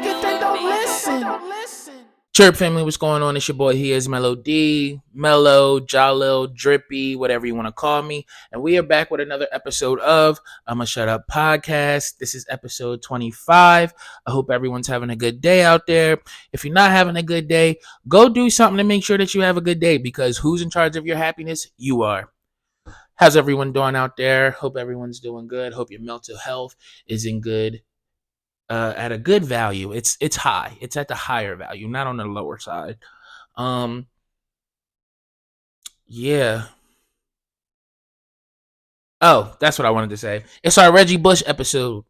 it, then don't listen. Chirp family, what's going on? It's your boy HeIsMellowD, Mellow, Jalil, Drippy, whatever you want to call me. And we are back with another episode of Ima Shut Up podcast. This is episode 25. I hope everyone's having a good day out there. If you're not having a good day, go do something to make sure that you have a good day, because who's in charge of your happiness? You are. How's everyone doing out there? Hope everyone's doing good. Hope your mental health is in good. At a good value. It's high. It's at the higher value, not on the lower side. Yeah. Oh, that's what I wanted to say. It's our Reggie Bush episode.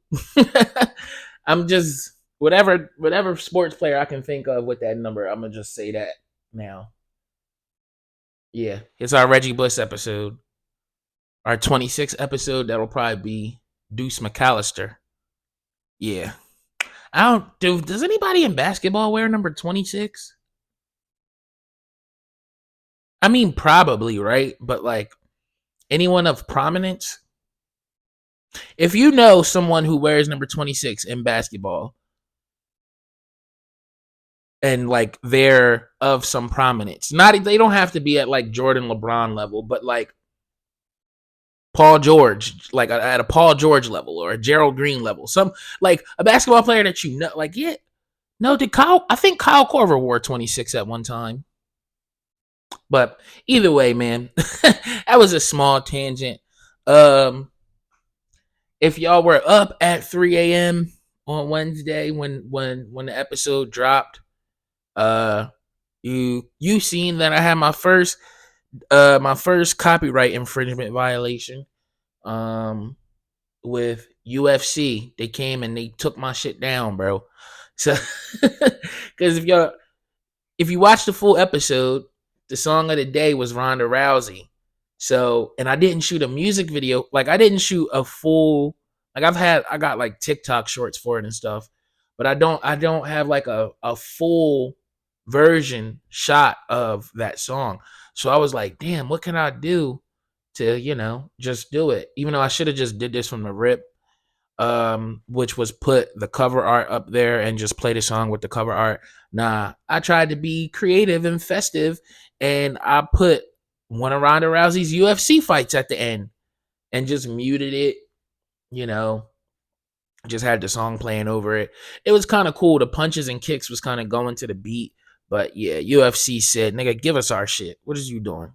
I'm just whatever sports player I can think of with that number, I'm gonna just say that now. Yeah, it's our Reggie Bush episode. Our 26th episode, that'll probably be Deuce McAllister. Yeah. Does anybody in basketball wear number 26? I mean, probably, right? But like anyone of prominence? If you know someone who wears number 26 in basketball and like they're of some prominence, they don't have to be at like Jordan LeBron level, but like Paul George, like at a Paul George level or a Gerald Green level, some like a basketball player that you know, like, yeah. No, I think Kyle Korver wore 26 at one time. But either way, man, that was a small tangent. If y'all were up at 3 a.m. on Wednesday when the episode dropped, you seen that I had my first copyright infringement violation with UFC. They came and they took my shit down, bro. So because if you watch the full episode, the song of the day was Ronda Rousey. So, and I didn't shoot a music video. Like I didn't shoot a full, like I got like TikTok shorts for it and stuff, but I don't have like a full version shot of that song. So I was like, damn, what can I do to, just do it? Even though I should have just did this from the rip, which was put the cover art up there and just play the song with the cover art. Nah, I tried to be creative and festive, and I put one of Ronda Rousey's UFC fights at the end and just muted it, just had the song playing over it. It was kind of cool. The punches and kicks was kind of going to the beat. But yeah, UFC said, nigga, give us our shit. What is you doing?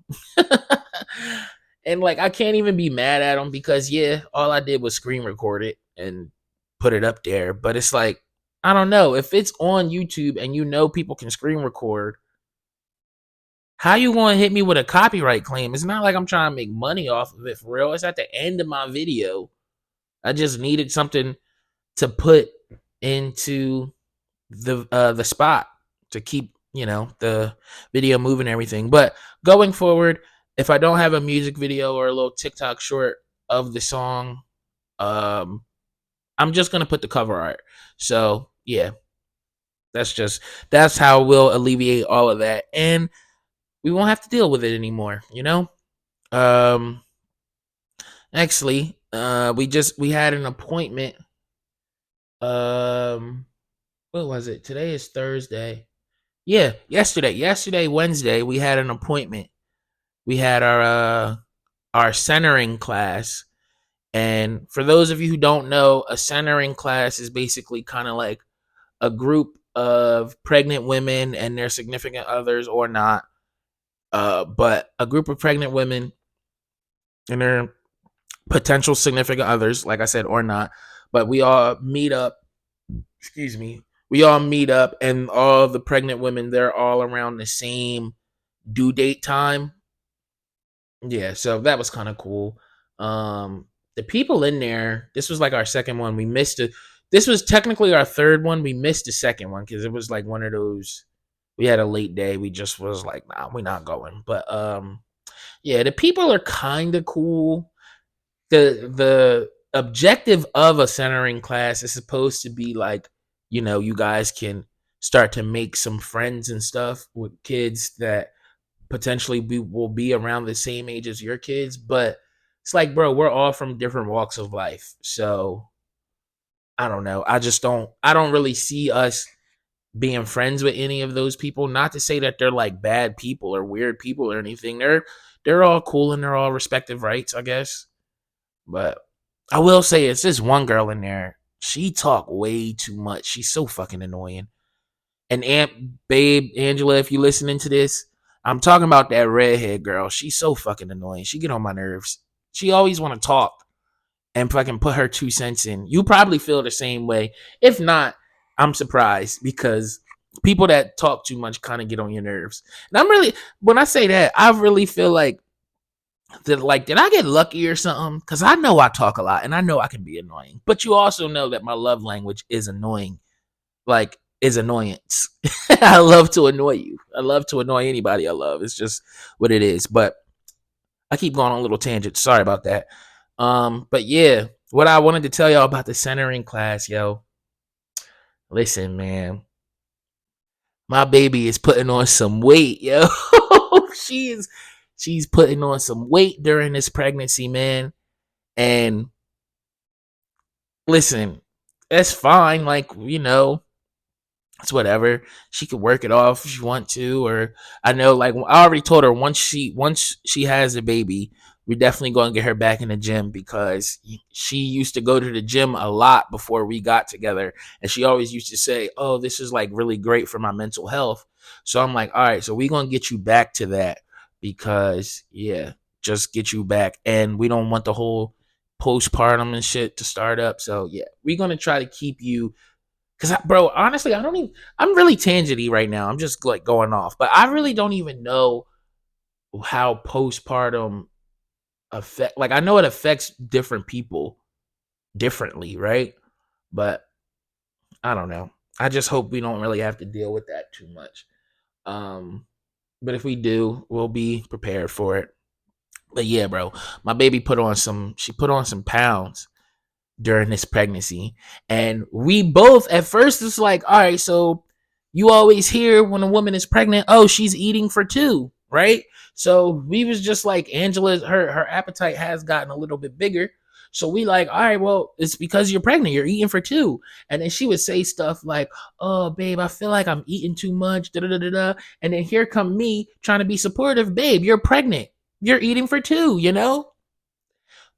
And like, I can't even be mad at them because yeah, all I did was screen record it and put it up there. But it's like, I don't know, if it's on YouTube and people can screen record, how you going to hit me with a copyright claim? It's not like I'm trying to make money off of it for real. It's at the end of my video. I just needed something to put into the spot to keep, the video moving and everything. But going forward, if I don't have a music video or a little TikTok short of the song, I'm just going to put the cover art. So yeah, that's how we'll alleviate all of that. And we won't have to deal with it anymore, Actually, we had an appointment. What was it? Today is Thursday. Yeah, yesterday, Wednesday, we had an appointment. We had our centering class. And for those of you who don't know, a centering class is basically kind of like a group of pregnant women and their significant others or not. But a group of pregnant women and their potential significant others, like I said, or not. But we all meet up. We all meet up, and all the pregnant women, they're all around the same due date time. Yeah, so that was kind of cool. The people in there, this was like our second one. We missed it. This was technically our third one. We missed the second one because it was like one of those. We had a late day. We just was like, nah, we're not going. But yeah, the people are kind of cool. The objective of a centering class is supposed to be like, you guys can start to make some friends and stuff with kids that potentially will be around the same age as your kids. But it's like, bro, we're all from different walks of life. So I don't know. I don't really see us being friends with any of those people. Not to say that they're like bad people or weird people or anything. They're all cool and they're all respective rights, I guess. But I will say it's this one girl in there. She talk way too much. She's so fucking annoying. And babe, Angela, if you listening to this, I'm talking about that redhead girl. She's so fucking annoying. She get on my nerves. She always want to talk and fucking put her 2 cents in. You probably feel the same way. If not, I'm surprised because people that talk too much kind of get on your nerves. And I'm really, when I say that, I really feel like that, like, did I get lucky or something? Because I know I talk a lot and I know I can be annoying. But you also know that my love language is annoying, like, is annoyance. I love to annoy you. I love to annoy anybody I love. It's just what it is. But I keep going on little tangents. Sorry about that. But yeah, what I wanted to tell y'all about the centering class, yo. Listen, man, my baby is putting on some weight, yo. she is, she's putting on some weight during this pregnancy, man. And listen, that's fine. Like, it's whatever. She could work it off if she want to, or I know, like, I already told her once she has a baby, we're definitely going to get her back in the gym because she used to go to the gym a lot before we got together, and she always used to say, "Oh, this is like really great for my mental health." So I'm like, "All right, so we're going to get you back to that because yeah, just get you back, and we don't want the whole postpartum and shit to start up. So yeah, we're going to try to keep you." Cause, bro, honestly, I don't even. I'm really tangenty right now. I'm just like going off, but I really don't even know how postpartum affect. Like, I know it affects different people differently, right? But I don't know. I just hope we don't really have to deal with that too much. Um, but if we do, we'll be prepared for it. But yeah, bro, my baby put on some. She put on some pounds during this pregnancy. And we both at first it's like, all right, so you always hear when a woman is pregnant, oh, she's eating for two, right? So we was just like, Angela's her appetite has gotten a little bit bigger. So we like, all right, well, it's because you're pregnant, you're eating for two. And then she would say stuff like, oh, babe, I feel like I'm eating too much, da da da da. And then here come me trying to be supportive, babe, you're pregnant. You're eating for two,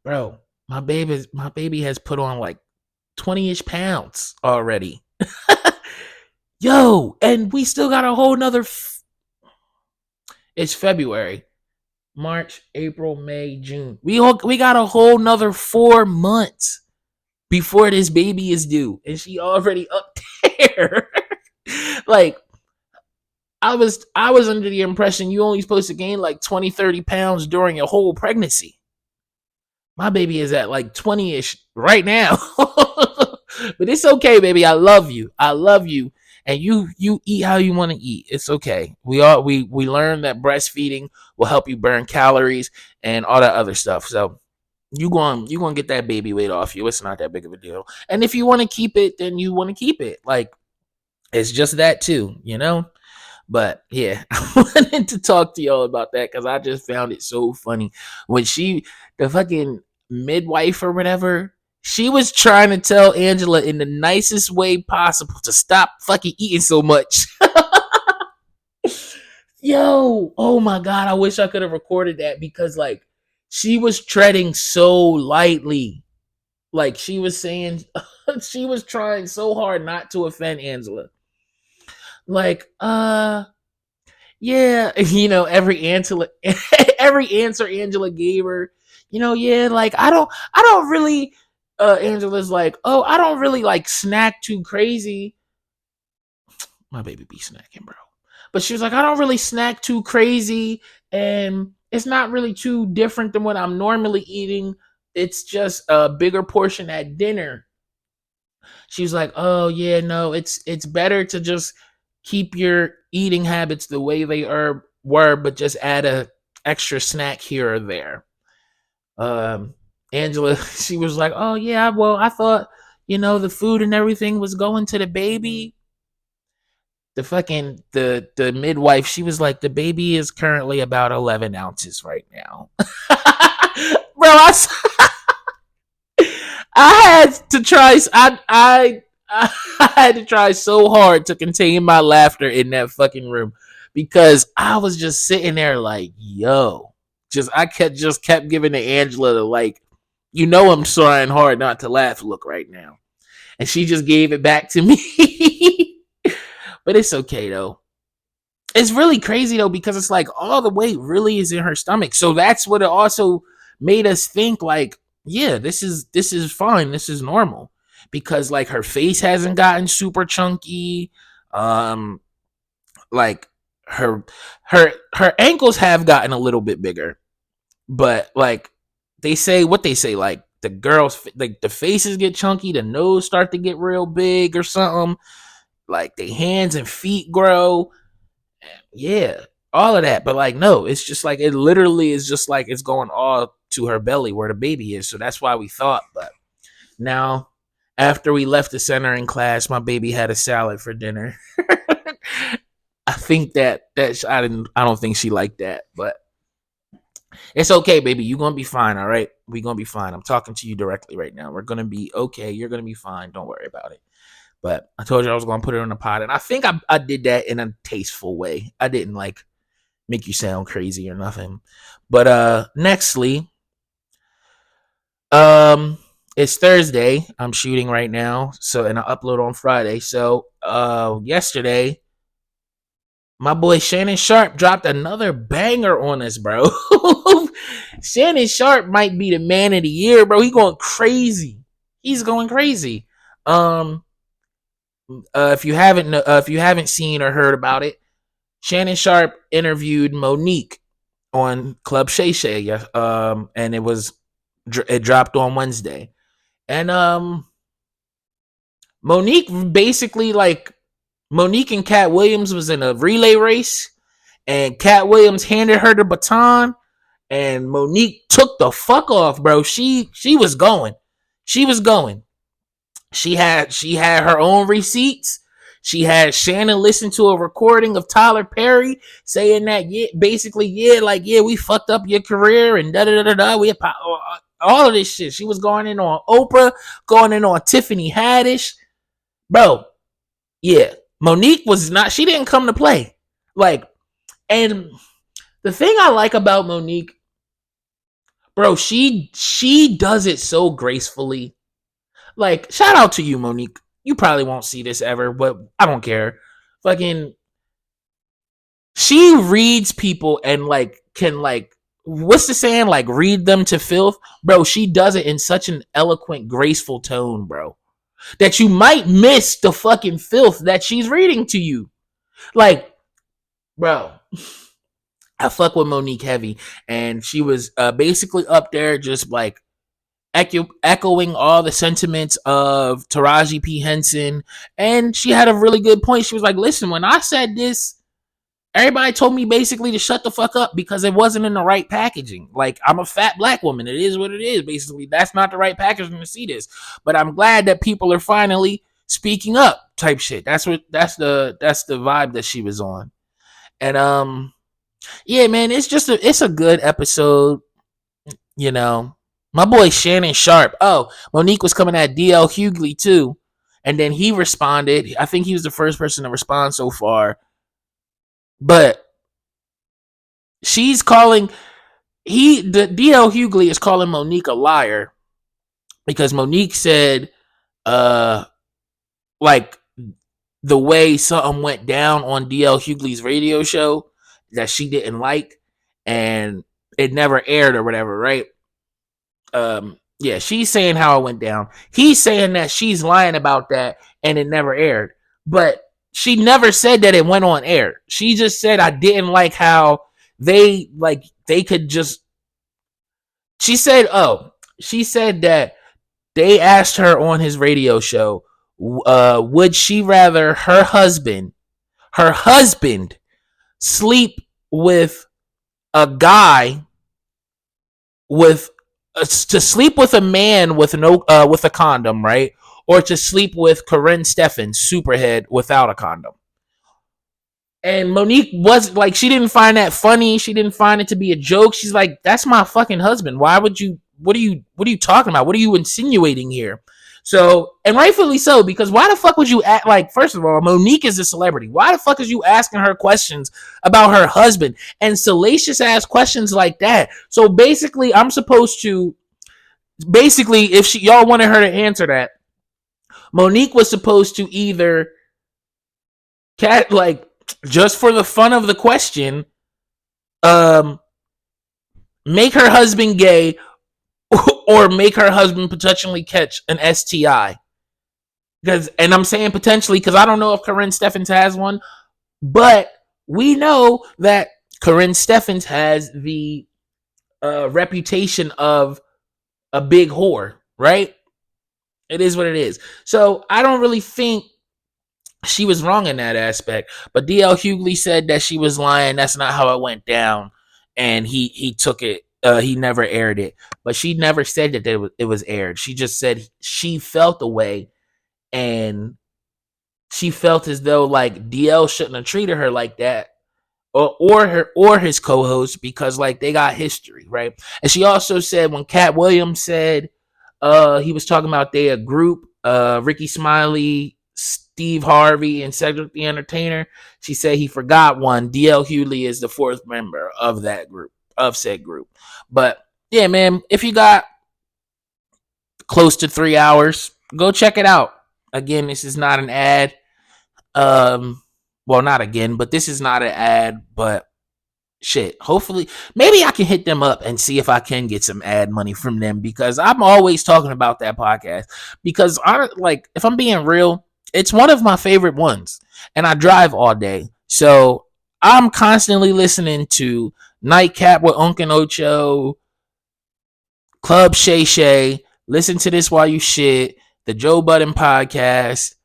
Bro, my baby has put on like 20-ish pounds already. Yo, and we still got a whole nother it's February, March, April, May, June. We got a whole nother 4 months before this baby is due, and she already up there. Like, I was under the impression you only supposed to gain like 20-30 pounds during your whole pregnancy. My baby is at like 20-ish right now. But it's okay, baby. I love you. I love you. And you eat how you want to eat. It's okay. We learned that breastfeeding will help you burn calories and all that other stuff. So you going to get that baby weight off you. It's not that big of a deal. And if you want to keep it, then you want to keep it. Like, it's just that too. But yeah, I wanted to talk to y'all about that because I just found it so funny when the fucking midwife or whatever, she was trying to tell Angela in the nicest way possible to stop fucking eating so much. Yo, oh my God, I wish I could have recorded that because, like, she was treading so lightly. Like, she was saying, she was trying so hard not to offend Angela. Like, yeah, every answer every answer Angela gave her, yeah, like, I don't really Angela's like, oh, I don't really like snack too crazy. My baby be snacking, bro. But she was like, I don't really snack too crazy, and it's not really too different than what I'm normally eating. It's just a bigger portion at dinner. She was like, oh yeah, no, it's better to just keep your eating habits the way they were, but just add a extra snack here or there. Um, Angela, she was like, oh yeah, well, I thought, the food and everything was going to the baby. The midwife, she was like, the baby is currently about 11 ounces right now. Bro, I had to try. I had to try so hard to contain my laughter in that fucking room because I was just sitting there like, yo, just kept giving to Angela the like, I'm trying hard not to laugh look right now, and she just gave it back to me. But it's okay though. It's really crazy though because it's like all the weight really is in her stomach. So that's what it also made us think like, yeah, this is fine. This is normal because like her face hasn't gotten super chunky. Um like her her ankles have gotten a little bit bigger, but like they say like the girls like the faces get chunky, the nose start to get real big or something. Like the hands and feet grow, yeah, all of that. But like, no, it's just like it literally is just like it's going all to her belly where the baby is. So that's why we thought. But now, after we left the center in class, my baby had a salad for dinner. I think that I don't think she liked that, but it's okay, baby. You're gonna be fine. All right, we're gonna be fine. I'm talking to you directly right now. We're gonna be okay. You're gonna be fine. Don't worry about it. But I told you I was gonna put it on the pot, and I think I did that in a tasteful way. I didn't like make you sound crazy or nothing. But nextly, it's Thursday. I'm shooting right now, so and I upload on Friday. So yesterday, my boy Shannon Sharp dropped another banger on us, bro. Shannon Sharp might be the man of the year, bro. He going crazy. He's going crazy. Um, if you haven't seen or heard about it, Shannon Sharp interviewed Monique on Club Shay, and it dropped on Wednesday, and Monique basically like Monique and Cat Williams was in a relay race, and Cat Williams handed her the baton, and Monique took the fuck off, bro. She was going, she was going. She had her own receipts. She had Shannon listen to a recording of Tyler Perry saying that we fucked up your career and da da da da. We all of this shit. She was going in on Oprah, going in on Tiffany Haddish, bro. Yeah, Monique was not. She didn't come to play. Like, and the thing I like about Monique, bro, she does it so gracefully. Like, shout out to you, Monique. You probably won't see this ever, but I don't care. Fucking, she reads people and like can like what's the saying? Like read them to filth, bro. She does it in such an eloquent, graceful tone, bro, that you might miss the fucking filth that she's reading to you. Like, bro, I fuck with Monique heavy, and she was basically up there just like echoing all the sentiments of Taraji P. Henson. And she had a really good point. She was like, listen, when I said this, everybody told me basically to shut the fuck up because it wasn't in the right packaging. Like, I'm a fat black woman. It is what it is. Basically, that's not the right packaging to see this. But I'm glad that people are finally speaking up type shit. That's the vibe that she was on. And yeah, man, it's a good episode, you know. My boy Shannon Sharp. Oh, Monique was coming at DL Hughley too. And then he responded. I think he was the first person to respond so far. But she's calling the DL Hughley is calling Monique a liar because Monique said like the way something went down on DL Hughley's radio show that she didn't like and it never aired or whatever, right? Yeah, she's saying how it went down. He's saying that she's lying about that and it never aired. But she never said that it went on air. She just said I didn't like how they could just she said that they asked her on his radio show, would she rather her husband sleep with a guy with to sleep with a man with no with a condom, right? Or to sleep with Corinne Steffen, Superhead, without a condom. And Monique was like, she didn't find that funny. She didn't find it to be a joke. She's like, that's my fucking husband. what are you talking about? What are you insinuating here? So, and rightfully so, because why the fuck would you act like, first of all, Monique is a celebrity. Why the fuck is you asking her questions about her husband and salacious ass questions like that? So basically, if y'all wanted her to answer that, Monique was supposed to either like, just for the fun of the question, um, make her husband gay or make her husband potentially catch an STI. And I'm saying potentially because I don't know if Corinne Steffens has one, but we know that Corinne Steffens has the reputation of a big whore, right? It is what it is. So I don't really think she was wrong in that aspect. But DL Hughley said that she was lying. That's not how it went down. And he took it. He never aired it. But she never said that it was aired. She just said she felt the way. And she felt as though like DL shouldn't have treated her like that. Or his co-host, because like they got history, right? And she also said when Cat Williams said he was talking about their group, Ricky Smiley, Steve Harvey, and Cedric the Entertainer, she said he forgot one. DL Hughley is the fourth member of that group, of said group. But yeah, man, if you got close to 3 hours, go check it out. Again, this is not an ad. Well, not again, but this is not an ad, but shit, hopefully maybe I can hit them up and see if I can get some ad money from them, because I'm always talking about that podcast, because if I'm being real, it's one of my favorite ones, and I drive all day, so I'm constantly listening to Nightcap with Uncle Ocho, Club Shay, Listen to This While You Shit, the Joe Budden podcast.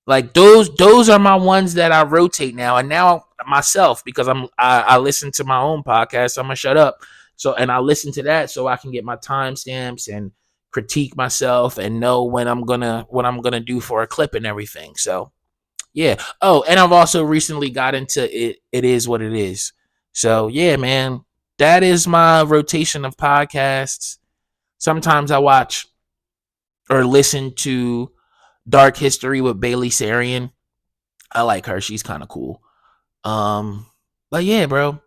Like those are my ones that I rotate now, and now myself, because I listen to my own podcast, so I'm gonna shut up. So, and I listen to that so I can get my timestamps and critique myself and know what I'm gonna do for a clip and everything. So yeah. Oh, and I've also recently got into it. It Is What It Is. So yeah, man, that is my rotation of podcasts. Sometimes I watch or listen to Dark History with Bailey Sarian. I like her. She's kind of cool. But yeah, bro.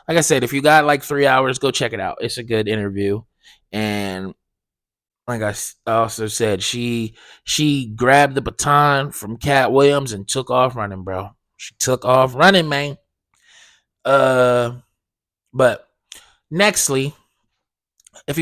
Like I said, if you got like 3 hours, go check it out. It's a good interview. And like I also said, she grabbed the baton from Cat Williams and took off running, bro. She took off running, man. But nextly, if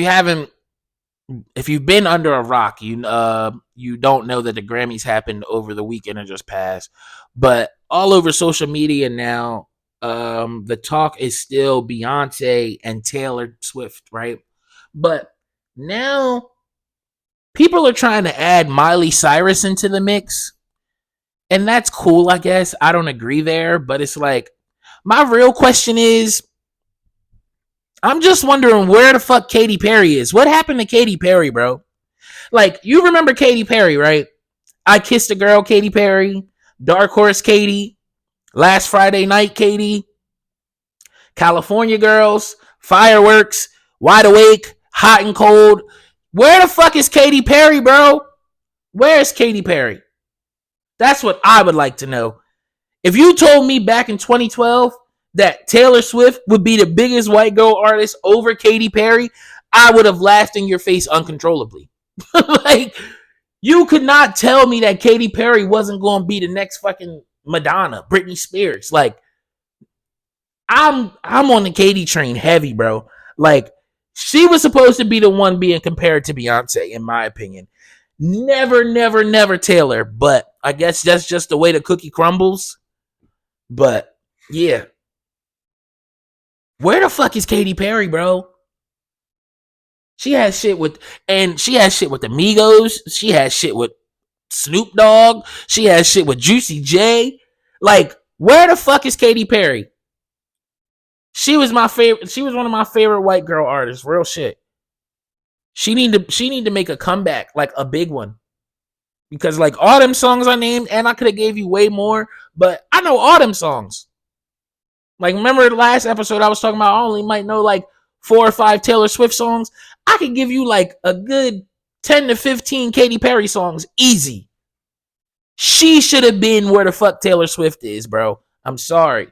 you've been under a rock, you don't know that the Grammys happened over the weekend or just passed. But all over social media now, the talk is still Beyonce and Taylor Swift, right? But now people are trying to add Miley Cyrus into the mix. And that's cool, I guess. I don't agree there, but it's like, my real question is, I'm just wondering where the fuck Katy Perry is. What happened to Katy Perry, bro? Like, you remember Katy Perry, right? I Kissed a Girl, Katy Perry. Dark Horse, Katy. Last Friday Night, Katy. California Girls. Fireworks. Wide Awake. Hot and Cold. Where the fuck is Katy Perry, bro? Where is Katy Perry? That's what I would like to know. If you told me back in 2012 that Taylor Swift would be the biggest white girl artist over Katy Perry, I would have laughed in your face uncontrollably. Like, you could not tell me that Katy Perry wasn't going to be the next fucking Madonna, Britney Spears. Like, I'm on the Katy train heavy, bro. Like, she was supposed to be the one being compared to Beyonce, in my opinion. Never Taylor, but I guess that's just the way the cookie crumbles. But yeah, where the fuck is Katy Perry, bro? She has shit with the Migos. She has shit with Snoop Dogg. She has shit with Juicy J. Like, where the fuck is Katy Perry? She was my favorite. She was one of my favorite white girl artists. Real shit. She need to make a comeback, like a big one. Because like all them songs I named, and I could have gave you way more, but I know all them songs. Like, remember the last episode I was talking about, I only might know like 4 or 5 Taylor Swift songs, I could give you like a good 10 to 15 Katy Perry songs easy. She should have been where the fuck Taylor Swift is, bro. I'm sorry.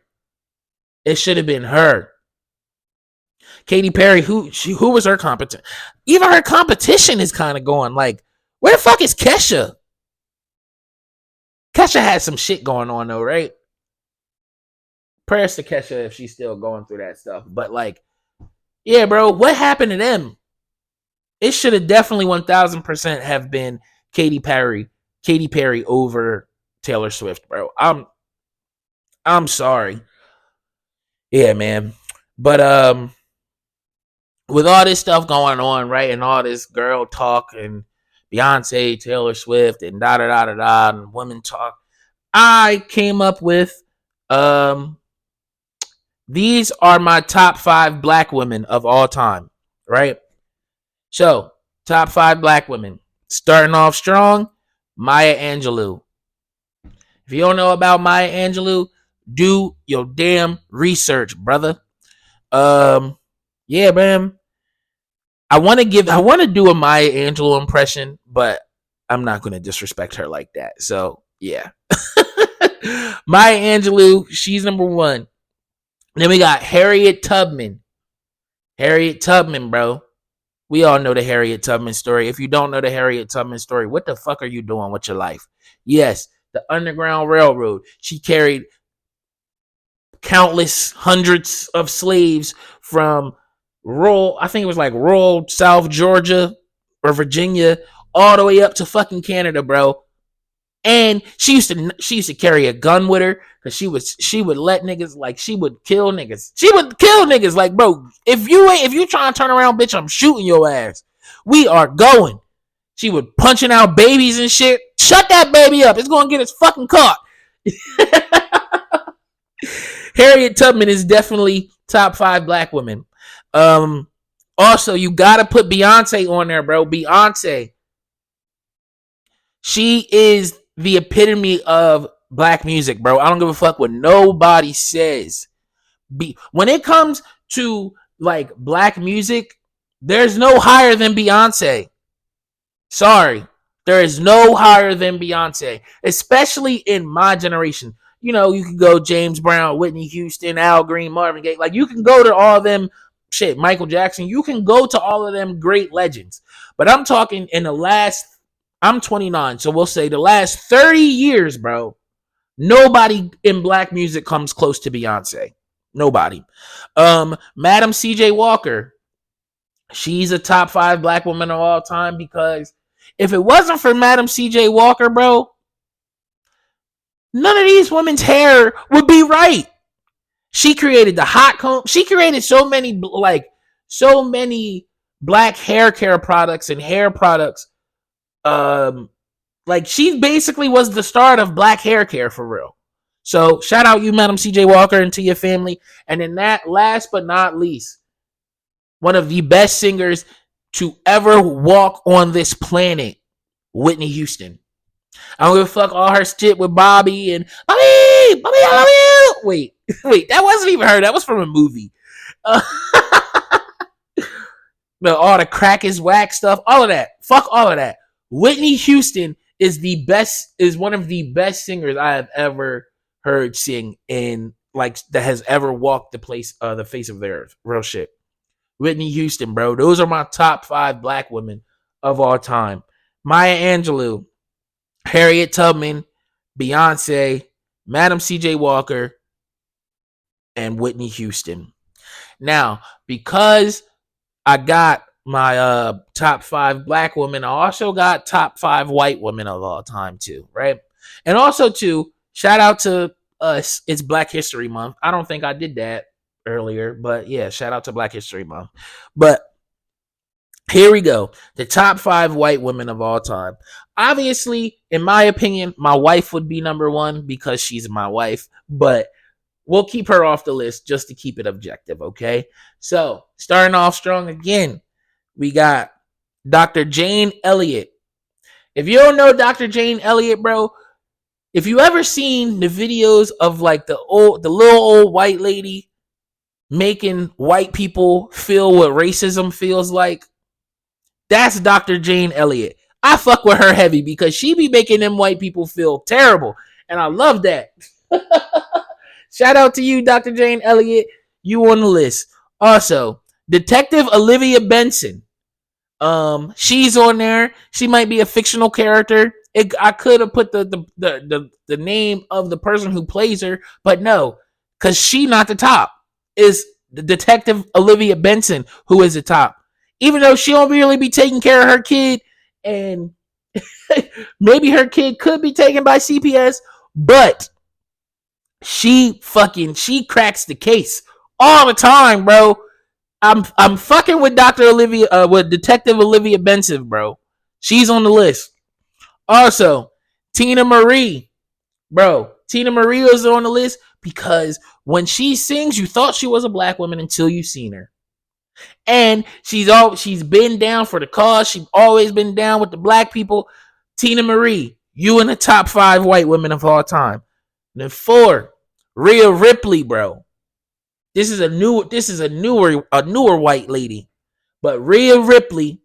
It should have been her. Katy Perry, who was her competition? Even her competition is kind of going like, where the fuck is Kesha? Kesha had some shit going on though, right? Prayers to Kesha if she's still going through that stuff. But like, yeah, bro, what happened to them? It should have definitely 1000% have been Katy Perry over Taylor Swift, bro. I'm sorry. Yeah, man. But with all this stuff going on, right, and all this girl talk and Beyonce, Taylor Swift, and da da da da da, and women talk, I came up with these are my top 5 black women of all time, right? So, top 5 black women. Starting off strong, Maya Angelou. If you don't know about Maya Angelou, do your damn research, brother. Yeah, man. I want to do a Maya Angelou impression, but I'm not going to disrespect her like that. So, yeah. Maya Angelou, she's number 1. Then we got Harriet Tubman. Harriet Tubman, bro. We all know the Harriet Tubman story. If you don't know the Harriet Tubman story, what the fuck are you doing with your life? Yes, the Underground Railroad. She carried countless hundreds of slaves from rural, I think it was like rural South Georgia or Virginia, all the way up to fucking Canada, bro. And she used to carry a gun with her because she would let niggas, like, she would kill niggas. She would kill niggas like, bro, if you trying to turn around, bitch, I'm shooting your ass. We are going. She would punching out babies and shit. Shut that baby up. It's gonna get its fucking caught. Harriet Tubman is definitely top 5 black women. Also, you gotta put Beyonce on there, bro. Beyonce. She is the epitome of black music, bro. I don't give a fuck what nobody says. When it comes to like black music, there's no higher than Beyonce. Sorry. There is no higher than Beyonce, especially in my generation. You know, you can go James Brown, Whitney Houston, Al Green, Marvin Gaye. Like, you can go to all of them, shit, Michael Jackson. You can go to all of them great legends. But I'm talking in the last, I'm 29, so we'll say the last 30 years, bro, nobody in black music comes close to Beyonce. Nobody. Madam C.J. Walker, she's a top 5 black woman of all time because if it wasn't for Madam C.J. Walker, bro, none of these women's hair would be right. She created the hot comb. She created so many black hair care products and hair products. Like, she basically was the start of black hair care for real. So shout out you, Madam C.J. Walker, and to your family. And in that, last but not least, one of the best singers to ever walk on this planet, Whitney Houston. I don't give a fuck all her shit with Bobby and Bobby, I love you. Wait, that wasn't even her. That was from a movie. But all the crack is whack stuff, all of that. Fuck all of that. Whitney Houston is one of the best singers I have ever heard sing in, like, that has ever walked the face of the earth. Real shit. Whitney Houston, bro. Those are my top 5 black women of all time. Maya Angelou, Harriet Tubman, Beyonce, Madam C.J. Walker, and Whitney Houston. Now, because I got my top 5 black women, I also got top 5 white women of all time too, right? And also too, shout out to us. It's Black History Month. I don't think I did that earlier, but yeah, shout out to Black History Month. But here we go. The top 5 white women of all time. Obviously, in my opinion, my wife would be number 1 because she's my wife, but we'll keep her off the list just to keep it objective, okay? So, starting off strong again, we got Dr. Jane Elliott. If you don't know Dr. Jane Elliott, bro, if you ever seen the videos of like the little old white lady making white people feel what racism feels like. That's Dr. Jane Elliott. I fuck with her heavy because she be making them white people feel terrible. And I love that. Shout out to you, Dr. Jane Elliott. You on the list. Also, Detective Olivia Benson. She's on there. She might be a fictional character. I could have put the name of the person who plays her, but no, because she not the top. Is the Detective Olivia Benson who is the top? Even though she don't really be taking care of her kid, and maybe her kid could be taken by CPS, but she cracks the case all the time, bro. I'm fucking with Dr. Olivia with Detective Olivia Benson, bro. She's on the list. Also, Tina Marie, bro. Tina Marie is on the list because when she sings, you thought she was a black woman until you seen her. And she's been down for the cause. She's always been down with the black people. Tina Marie, you in the top 5 white women of all time. And then 4, Rhea Ripley, bro. This is a newer white lady. But Rhea Ripley,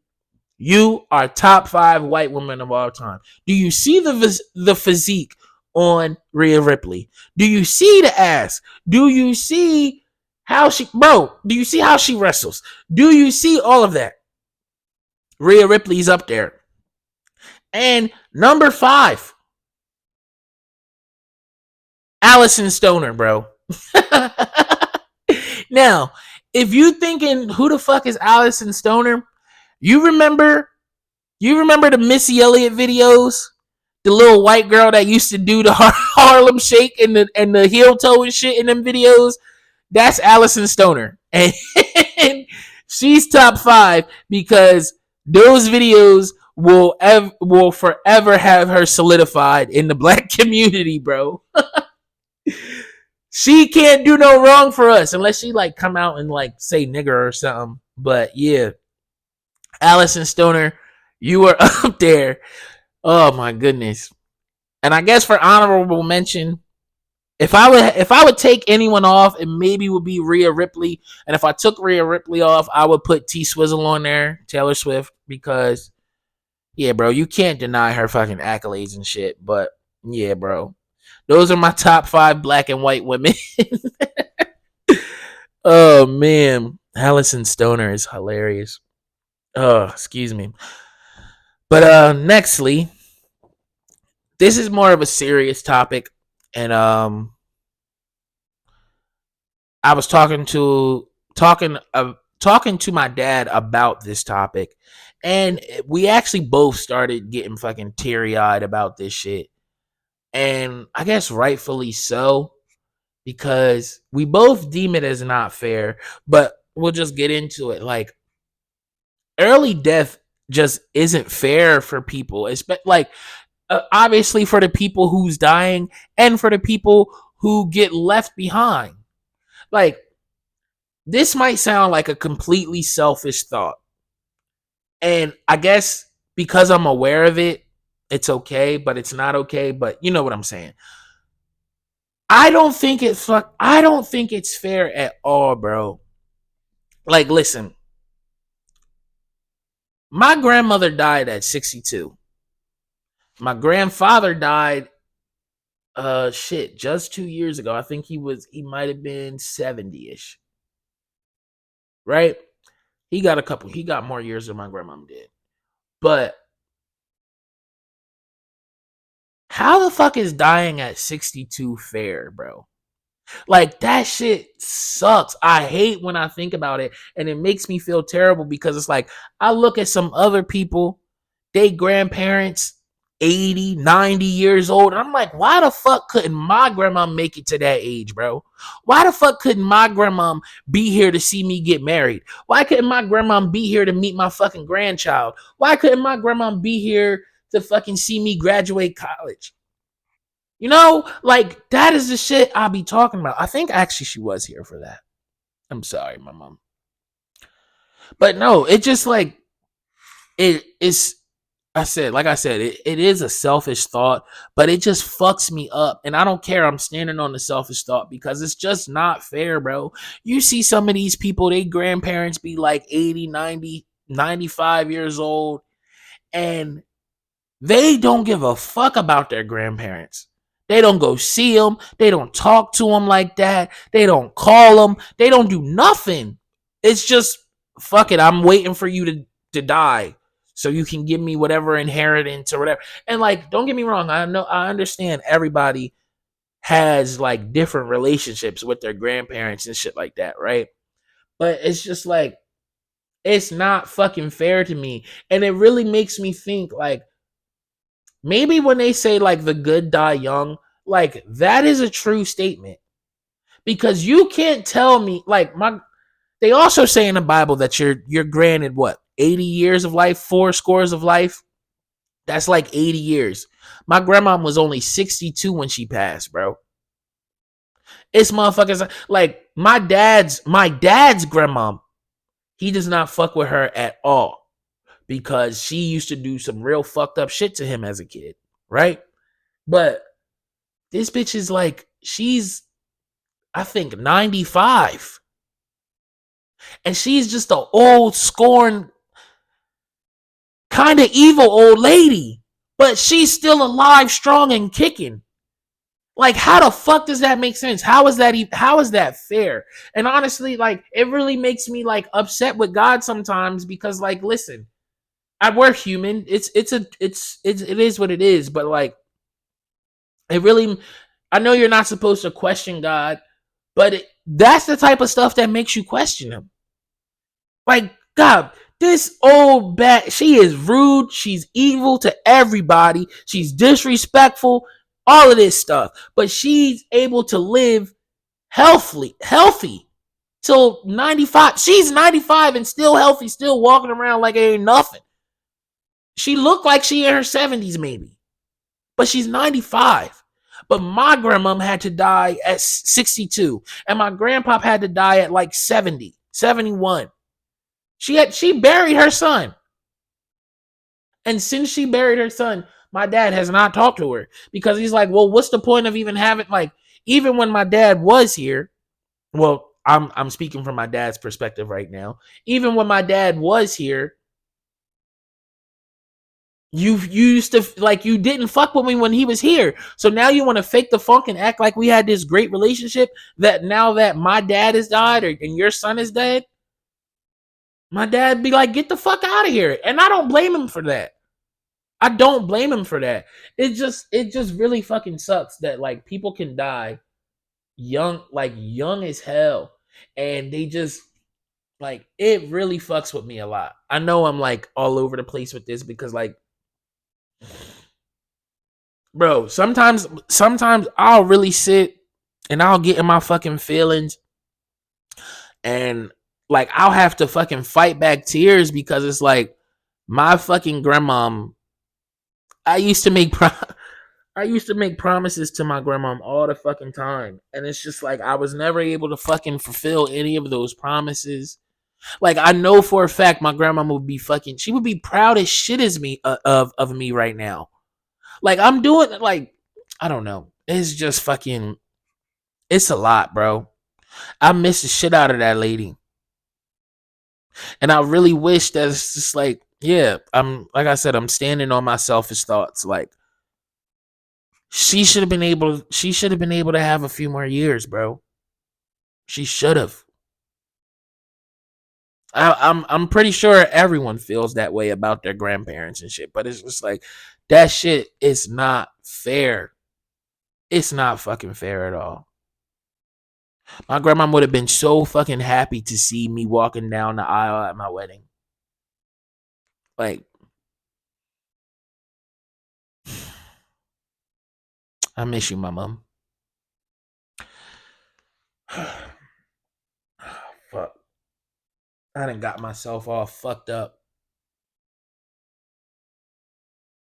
you are top 5 white women of all time. Do you see the physique on Rhea Ripley? Do you see the ass? Do you see how do you see how she wrestles? Do you see all of that? Rhea Ripley's up there. And number 5, Allison Stoner, bro. Now, if you thinking who the fuck is Allison Stoner, you remember the Missy Elliott videos? The little white girl that used to do the Harlem Shake and the heel toe and shit in them videos? That's Allison Stoner. And she's top 5 because those videos will forever have her solidified in the black community, bro. She can't do no wrong for us unless she like come out and like say nigger or something. But yeah, Allison Stoner, you are up there. Oh my goodness. And I guess for honorable mention, if I would take anyone off, it maybe would be Rhea Ripley. And if I took Rhea Ripley off, I would put T Swizzle on there, Taylor Swift, because yeah, bro, you can't deny her fucking accolades and shit. But yeah, bro. Those are my top 5 black and white women. Oh man. Allison Stoner is hilarious. Oh, excuse me. But nextly, this is more of a serious topic. And I was talking to my dad about this topic. And we actually both started getting fucking teary-eyed about this shit. And I guess rightfully so, because we both deem it as not fair, but we'll just get into it. Like, early death just isn't fair for people. It's like, obviously for the people who's dying and for the people who get left behind. Like, this might sound like a completely selfish thought. And I guess because I'm aware of it, it's okay, but it's not okay. But you know what I'm saying. I don't think it's fair at all, bro. Like, listen. My grandmother died at 62. My grandfather died just 2 years ago. I think he might have been 70ish. Right? He got more years than my grandmom did. But how the fuck is dying at 62 fair, bro? Like, that shit sucks. I hate when I think about it, and it makes me feel terrible because it's like, I look at some other people, they grandparents, 80, 90 years old, and I'm like, why the fuck couldn't my grandma make it to that age, bro? Why the fuck couldn't my grandma be here to see me get married? Why couldn't my grandma be here to meet my fucking grandchild? Why couldn't my grandma be here to fucking see me graduate college? You know, like, that is the shit I'll be talking about. I think actually she was here for that. I'm sorry, my mom. But no, it just like, it's like I said, it is a selfish thought, but it just fucks me up. And I don't care. I'm standing on the selfish thought because it's just not fair, bro. You see some of these people, they grandparents be like 80, 90, 95 years old, and they don't give a fuck about their grandparents. They don't go see them. They don't talk to them like that. They don't call them. They don't do nothing. It's just, fuck it. I'm waiting for you to die so you can give me whatever inheritance or whatever. And like, don't get me wrong. I understand everybody has like different relationships with their grandparents and shit like that, right? But it's just like, it's not fucking fair to me. And it really makes me think like, maybe when they say like the good die young, like that is a true statement. Because you can't tell me like they also say in the Bible that you're granted what, 80 years of life, 4 scores of life. That's like 80 years. My grandma was only 62 when she passed, bro. It's motherfuckers like my dad's grandma. He does not fuck with her at all because she used to do some real fucked up shit to him as a kid, right? But this bitch is like, she's, I think, 95. And she's just an old, scorned, kind of evil old lady. But she's still alive, strong, and kicking. Like, how the fuck does that make sense? How is that fair? And honestly, like, it really makes me like upset with God sometimes because, like, listen, we're human. It is what it is. But like, it really, I know you're not supposed to question God, but that's the type of stuff that makes you question him. Like, God, this old bat, she is rude. She's evil to everybody. She's disrespectful, all of this stuff. But she's able to live healthy till 95. She's 95 and still healthy, still walking around like it ain't nothing. She looked like she in her 70s maybe, but she's 95. But my grandmom had to die at 62, and my grandpa had to die at like 70, 71. She buried her son. And since she buried her son, my dad has not talked to her because he's like, well, what's the point of even having, like, even when my dad was here, well, I'm speaking from my dad's perspective right now. Even when my dad was here, you used to, like, you didn't fuck with me when he was here. So now you want to fake the funk and act like we had this great relationship that now that my dad has died and your son is dead, my dad be like, get the fuck out of here. And I don't blame him for that. I don't blame him for that. It just really fucking sucks that like people can die young, like young as hell. And they just, like, it really fucks with me a lot. I know I'm like all over the place with this because like, bro, sometimes I'll really sit and I'll get in my fucking feelings and like I'll have to fucking fight back tears because it's like my fucking grandmom. I used to make promises to my grandmom all the fucking time, and it's just like I was never able to fucking fulfill any of those promises. Like I know for a fact my grandma would be fucking. She would be proud as shit as me of me right now. Like I'm doing like I don't know. It's just fucking. It's a lot, bro. I miss the shit out of that lady. And I really wish that it's just like, yeah, I'm like I said, I'm standing on my selfish thoughts. Like she should have been able to have a few more years, bro. She should have. I'm pretty sure everyone feels that way about their grandparents and shit, but it's just like that shit is not fair. It's not fucking fair at all. My grandma would have been so fucking happy to see me walking down the aisle at my wedding. Like, I miss you, my mom. Fuck. I done got myself all fucked up.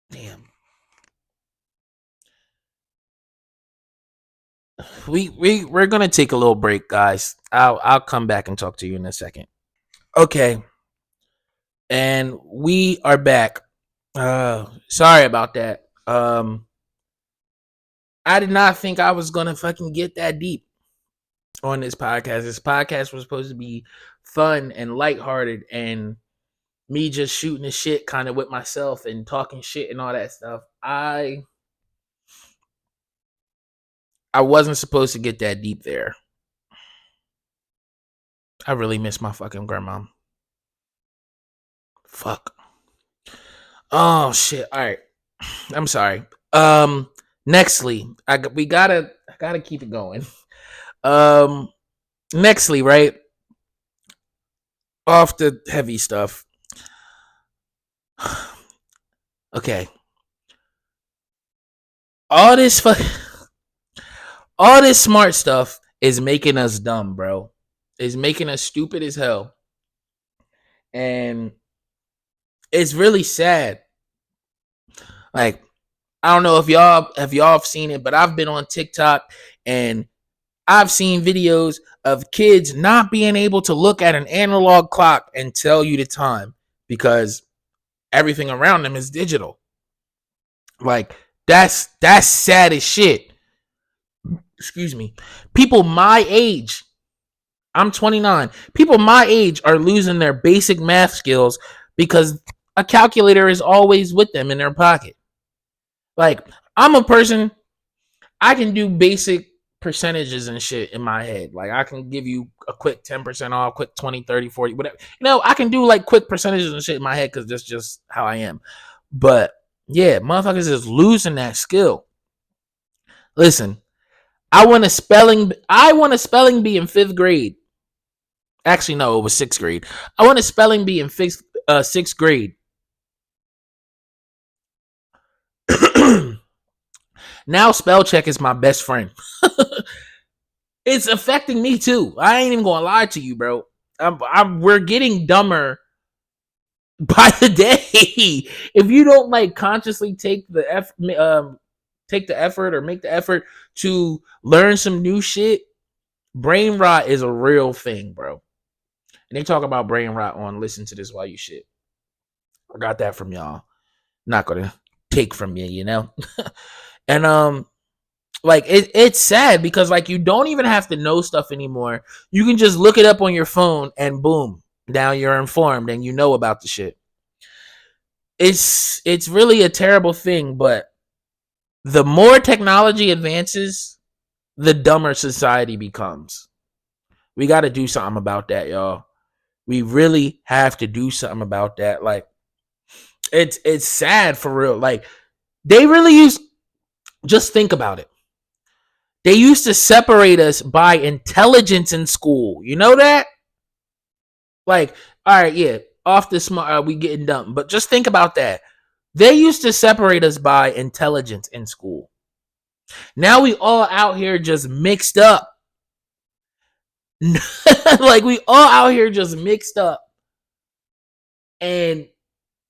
Damn. We're gonna take a little break, guys. I'll come back and talk to you in a second. Okay. And we are back. Sorry about that. I did not think I was gonna fucking get that deep on this podcast. This podcast was supposed to be fun and lighthearted and me just shooting the shit kind of with myself and talking shit and all that stuff. I wasn't supposed to get that deep there. I really miss my fucking grandma. Fuck. Oh shit. All right. I'm sorry. Nextly, I gotta keep it going. Nextly, right? Off the heavy stuff. Okay. All this all this smart stuff is making us dumb, bro. Is making us stupid as hell. And it's really sad. Like, I don't know if y'all have seen it, but I've been on TikTok and I've seen videos of kids not being able to look at an analog clock and tell you the time because everything around them is digital. Like, that's sad as shit. Excuse me. People my age, I'm 29. People my age are losing their basic math skills because a calculator is always with them in their pocket. Like, I'm a person, I can do basic percentages and shit in my head. Like, I can give you a quick 10% off, quick 20, 30, 40, whatever. I can do like quick percentages and shit in my head because that's just how I am. But yeah, motherfuckers is losing that skill. Listen, I want a spelling bee in 5th grade. Actually, no, it was 6th grade. I want a spelling bee in 6th grade. Now spell check is my best friend. It's affecting me too. I ain't even gonna lie to you, bro. We're getting dumber by the day. If you don't like consciously take the effort or make the effort to learn some new shit, brain rot is a real thing, bro. And they talk about brain rot on Listen to This While You Shit. I got that from y'all. Not gonna take from you, And like it's sad because like you don't even have to know stuff anymore. You can just look it up on your phone and boom, now you're informed and you know about the shit. It's really a terrible thing, but the more technology advances, the dumber society becomes. We got to do something about that, y'all. We really have to do something about that. Like, it's sad for real. Like, they really just think about it. They used to separate us by intelligence in school. You know that? Like, all right, yeah, off the smart, we getting dumb. But just think about that. They used to separate us by intelligence in school. Now we all out here just mixed up. Like, we all out here just mixed up. And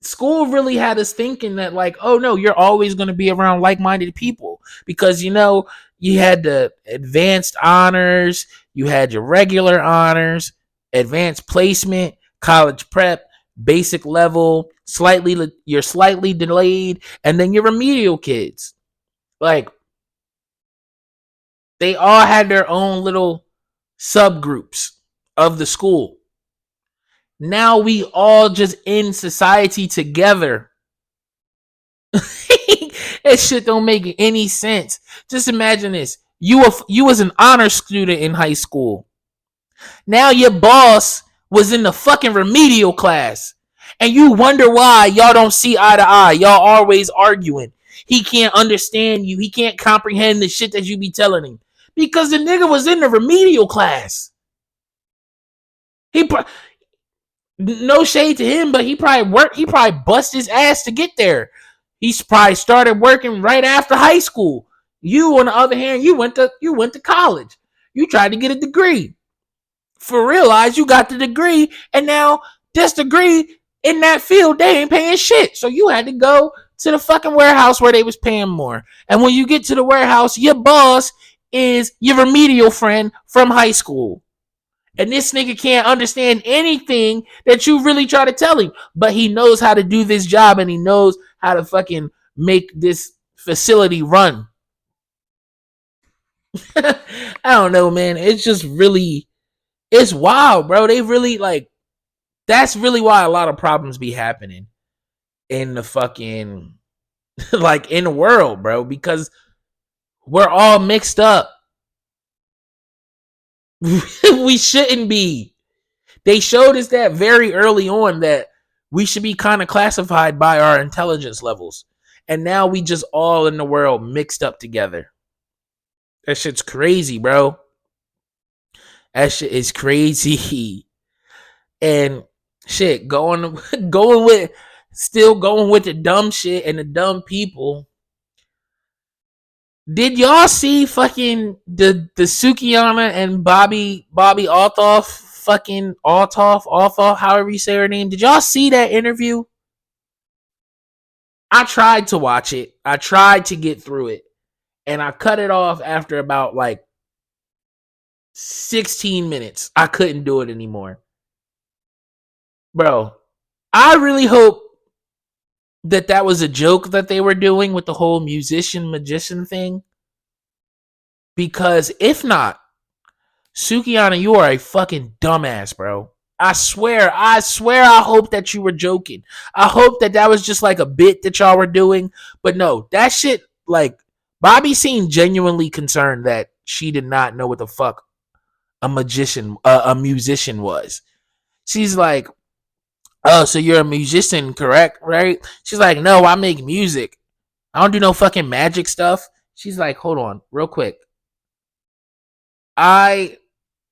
school really had us thinking that, like, oh no, you're always going to be around like-minded people because you had the advanced honors, you had your regular honors, advanced placement, college prep, basic level, you're slightly delayed, and then your remedial kids. Like, they all had their own little subgroups of the school. Now we all just in society together. That shit don't make any sense. Just imagine this. You was an honor student in high school. Now your boss was in the fucking remedial class. And you wonder why y'all don't see eye to eye. Y'all always arguing. He can't understand you. He can't comprehend the shit that you be telling him. Because the nigga was in the remedial class. No shade to him, but he probably bust his ass to get there. He's probably started working right after high school. You, on the other hand, you went to college. You tried to get a degree. For realize you got the degree, and now this degree in that field, they ain't paying shit. So you had to go to the fucking warehouse where they was paying more. And when you get to the warehouse, your boss is your remedial friend from high school. And this nigga can't understand anything that you really try to tell him. But he knows how to do this job, and he knows how to fucking make this facility run. I don't know, man. It's just really, it's wild, bro. They really like, that's really why a lot of problems be happening in the fucking, like in the world, bro, because we're all mixed up. We shouldn't be. They showed us that very early on that we should be kind of classified by our intelligence levels. And now we just all in the world mixed up together. That shit's crazy, bro. That shit is crazy. And shit, going with still going with the dumb shit and the dumb people. Did y'all see fucking the Sukiana and Bobby Altoff, fucking Altoff, however you say her name? Did y'all see that interview? I tried to watch it. I tried to get through it. And I cut it off after about like 16 minutes. I couldn't do it anymore. Bro, I really hope that was a joke that they were doing with the whole magician thing. Because if not, Sukiana, you are a fucking dumbass, bro. I swear, I hope that you were joking. I hope that was just like a bit that y'all were doing. But no, that shit, like, Bobby seemed genuinely concerned that she did not know what the fuck a musician was. She's like, oh, so you're a musician, correct? Right? She's like, no, I make music. I don't do no fucking magic stuff. She's like, hold on, real quick. I'm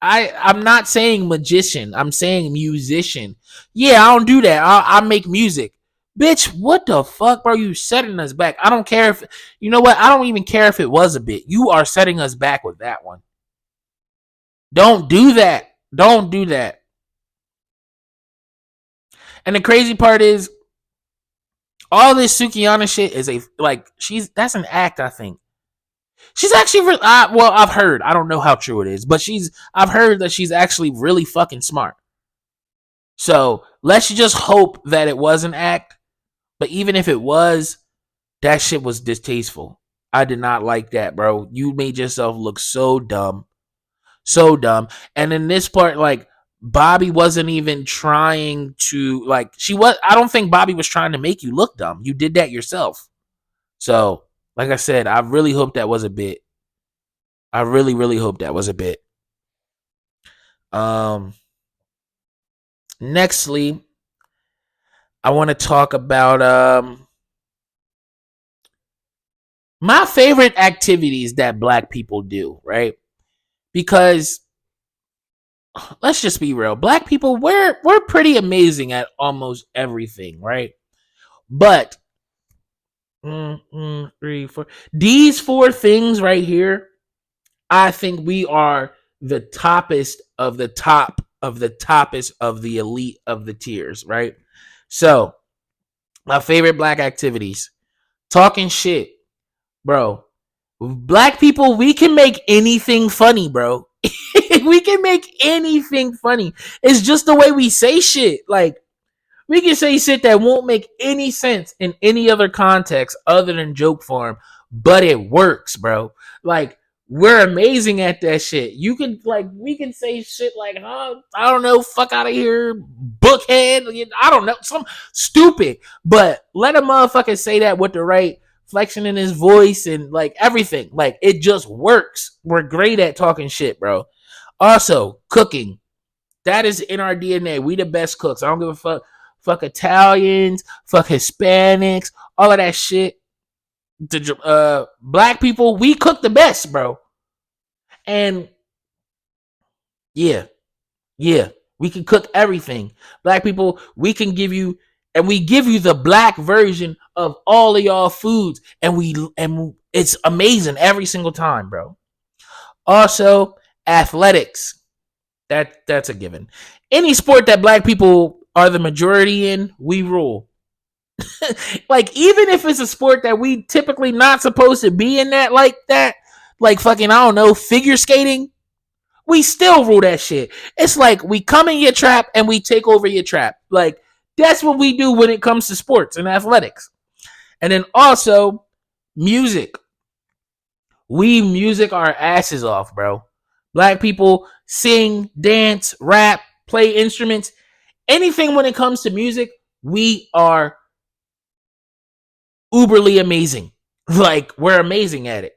not saying magician. I'm saying musician. Yeah, I don't do that. I make music. Bitch, what the fuck, bro? You setting us back. I don't care if, you know what? I don't even care if it was a bit. You are setting us back with that one. Don't do that. Don't do that. And the crazy part is, all this Sukiana shit is that's an act, I think. She's actually, well, I've heard. I don't know how true it is, but I've heard that she's actually really fucking smart. So let's just hope that it was an act. But even if it was, that shit was distasteful. I did not like that, bro. You made yourself look so dumb. So dumb. And in this part, like, Bobby wasn't even trying to, like, I don't think Bobby was trying to make you look dumb. You did that yourself. So, like I said, I really hope that was a bit. I really, really hope that was a bit. Nextly, I want to talk about my favorite activities that Black people do, right? Because let's just be real, Black people, we're pretty amazing at almost everything, right? But 3, 4, these 4 things right here, I think we are the toppest of the top of the toppest of the elite of the tiers, right? So, my favorite Black activities: talking shit, bro. Black people, we can make anything funny, bro. We can make anything funny. It's just the way we say shit. Like, we can say shit that won't make any sense in any other context other than joke form, but it works, bro. Like, we're amazing at that shit. You can, like, we can say shit like, oh, I don't know, fuck out of here, bookhead. I don't know, some stupid. But let a motherfucker say that with the right flexion in his voice and like everything. Like, it just works. We're great at talking shit, bro. Also, cooking. That is in our DNA. We the best cooks. I don't give a fuck. Fuck Italians, fuck Hispanics, all of that shit. Black people, we cook the best, bro. And yeah, we can cook everything. Black people, we can give you, and we give you the Black version of all of y'all foods, and it's amazing every single time, bro. Also, athletics. That's a given. Any sport that Black people are the majority in, we rule. Like, even if it's a sport that we typically not supposed to be in that, like fucking, I don't know, figure skating, we still rule that shit. It's like we come in your trap and we take over your trap. Like, that's what we do when it comes to sports and athletics. And then also music. We music our asses off, bro. Black people sing, dance, rap, play instruments. Anything when it comes to music, we are uberly amazing. Like, we're amazing at it.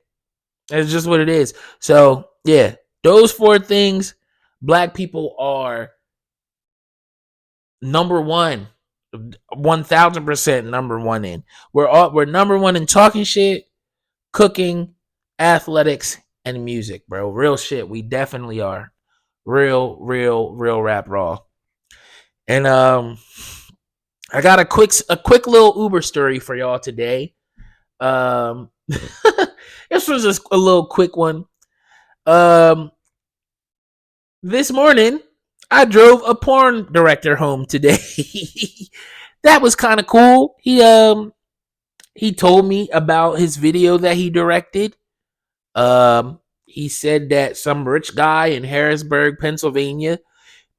That's just what it is. So, yeah, those four things, black people are number one, 1000% number one in. We're number one in talking shit, cooking, athletics, and music, bro. Real shit. We definitely are. Real rap raw. And I got a quick little Uber story for y'all today. This was just a little quick one. This morning I drove a porn director home today. That was kind of cool. He told me about his video that he directed. He said that some rich guy in Harrisburg, Pennsylvania,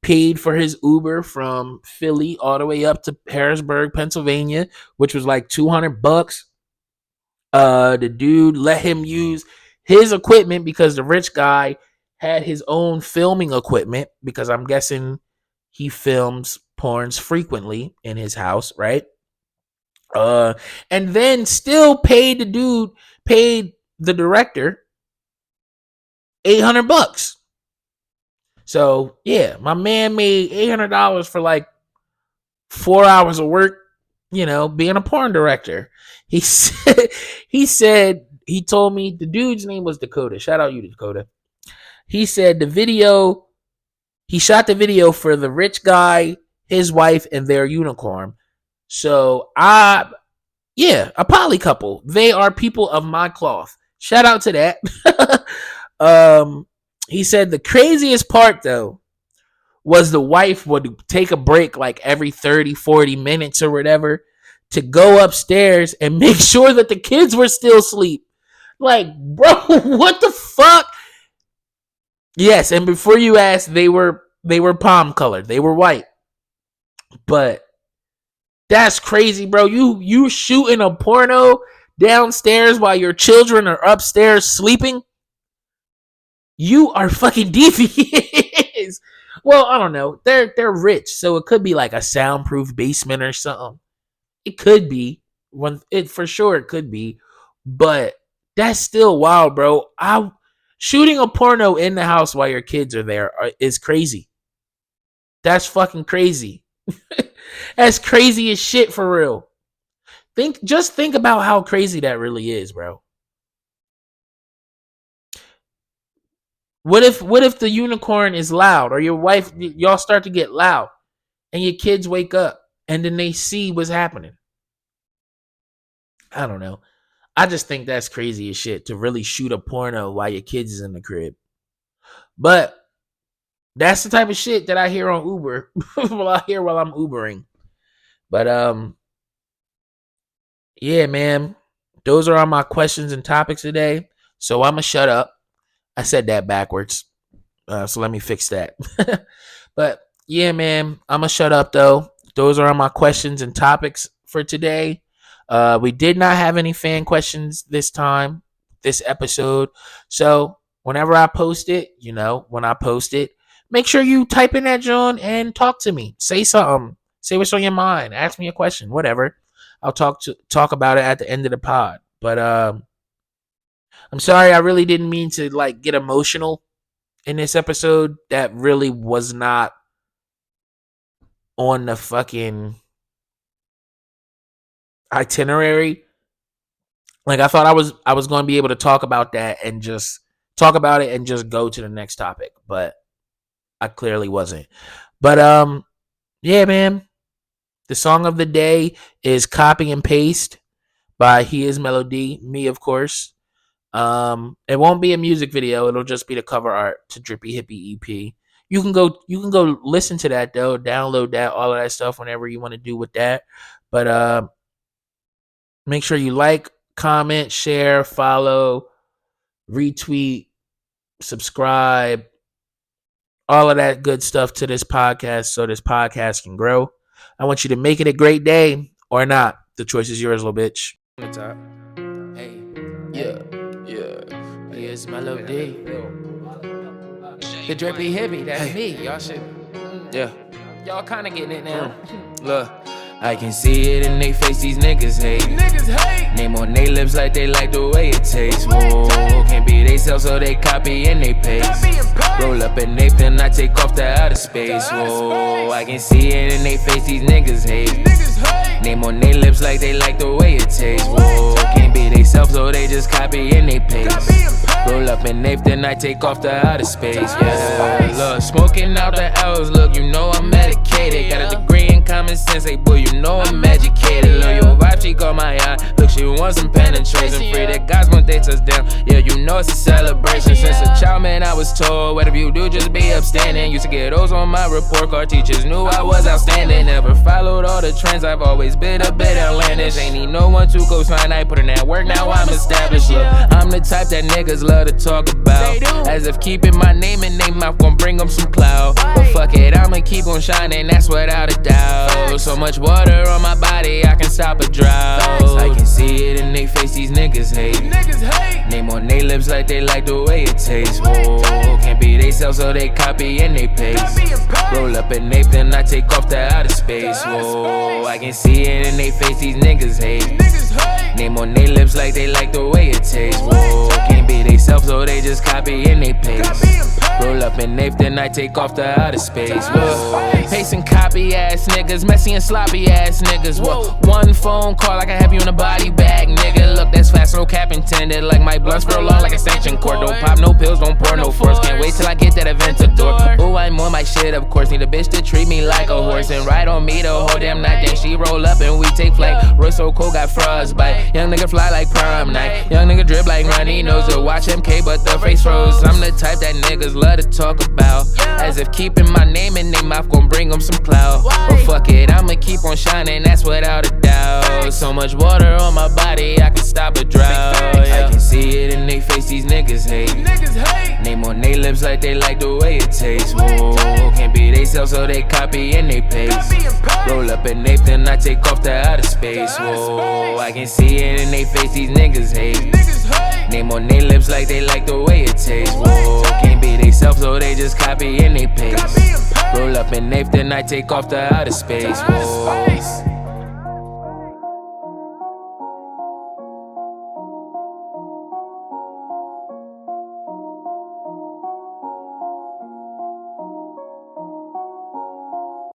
paid for his Uber from Philly all the way up to Harrisburg, Pennsylvania, which was like $200. The dude let him use his equipment because the rich guy had his own filming equipment, because I'm guessing he films porns frequently in his house, right? And then still paid the director $800. So yeah, my man made $800 for like 4 hours of work, being a porn director. He said he told me the dude's name was Dakota. Shout out you, Dakota. He said he shot the video for the rich guy, his wife, and their unicorn. So a poly couple. They are people of my cloth. Shout out to that. He said the craziest part though was the wife would take a break like every 30, 40 minutes or whatever to go upstairs and make sure that the kids were still asleep. Like, bro, what the fuck? Yes, and before you ask, they were palm colored. They were white. But that's crazy, bro. You shooting a porno downstairs while your children are upstairs sleeping? You are fucking devious. Well, I don't know. They're rich, so it could be like a soundproof basement or something. It could be. For sure it could be. But that's still wild, bro. Shooting a porno in the house while your kids are there is crazy. That's fucking crazy. That's crazy as shit for real. Just think about how crazy that really is, bro. What if the unicorn is loud, or your wife, y'all start to get loud and your kids wake up and then they see what's happening? I don't know. I just think that's crazy as shit to really shoot a porno while your kids is in the crib. But that's the type of shit that I hear on Uber. While I'm Ubering. But yeah, man. Those are all my questions and topics today. So I'ma shut up. I said that backwards. So let me fix that. But yeah, man, I'ma shut up though. Those are all my questions and topics for today. We did not have any fan questions this episode. So whenever I post it, make sure you type in that John and talk to me. Say something. Say what's on your mind. Ask me a question. Whatever. I'll talk about it at the end of the pod. But I'm sorry, I really didn't mean to like get emotional in this episode. That really was not on the fucking itinerary. Like, I thought I was going to be able to talk about that and just talk about it and just go to the next topic, but I clearly wasn't. But yeah, man. The song of the day is Copy and Paste by HeIsMellowD, me of course. It won't be a music video, it'll just be the cover art to Drippy Hippie EP. You can go listen to that though, download that, all of that stuff whenever you want to do with that. But make sure you like, comment, share, follow, retweet, subscribe, all of that good stuff to this podcast so this podcast can grow. I want you to make it a great day or not. The choice is yours, little bitch. On the top. Hey, yeah. HeIsMellowD. The drippy hippie, that's me. Y'all should. Yeah. Y'all kinda getting it now. Look. I can see it in they face, these niggas hate. Name on they lips like they like the way it tastes. Whoa, can't be they self, so they copy and they paste. Roll up at Nathan, I take off to outer space. Whoa, I can see it in they face, these niggas hate. Name on they lips like they like the way it tastes. Whoa, can't be they self, so they just copy and they paste. Roll up in Nathan, I take off to outer space. Yeah, look, smoking out the L's, look, you know I'm medicated. Got a degree in common sense, hey boy, you know I'm educated. Look, your vibe, she caught my eye. Look, she wants some penetration. Free that guys when they touch down. Yeah, you know it's a celebration. Since a child, man, I was told, whatever you do, just be upstanding. Used to get O's on my report card. Teachers knew I was outstanding. Never followed all the trends, I've always been a bit outlandish. Ain't need no one to co-sign, I put in that work, now I'm established. Look, I'm the type that niggas love to talk about, as if keeping my name in their mouth gon' bring them some clout. But fuck it, I'ma keep on shining, that's without a doubt. So much water on my body, I can stop a drought. I can see it in they face, these niggas hate. Name on they lips like they like the way it tastes. Whoa, can't be they self, so they copy and they paste. Roll up at Nathan, I take off to outer space. Whoa, I can see it in they face, these niggas hate. Name on they lips like they like the way it tastes. Whoa, can't be they self, so they just copy and they paste. Roll up in Nathan, I take off to outer space. Whoa, pacing copy ass niggas, messy and sloppy ass niggas. Whoa, one phone call, I can have you in a body bag, nigga. Look, that's fast, no cap intended. Like my blunts real long, like a sanction court. Don't pop no pills, don't pour no force. Can't wait till I get that Aventador. Ooh, I'm on my shit, of course. Need a bitch to treat me like a horse and ride on me the whole damn night. Then she roll up and we take flight. Roy so cold, got frostbite. Young nigga fly like prom night. Young nigga drip like runny nose. To watch MK, but the face froze. I'm the type that niggas love to talk about, as if keeping my name in their mouth gon' bring them some clout. But fuck it, I'ma keep on shining, that's without a doubt. So much water on my body, I can stop a drought. I can see it in they face, these niggas hate. Name on they lips like they like the way it tastes. Whoa, can't be they self, so they copy and they paste. Roll up at Nathan, I take off to outer space. Whoa, I can see it in they face, these niggas hate. Name on they lips like they like the way it tastes. Whoa, can't be they self, so they just copy and they paste. Roll up in Nathan, I take off to outer space. Whoa.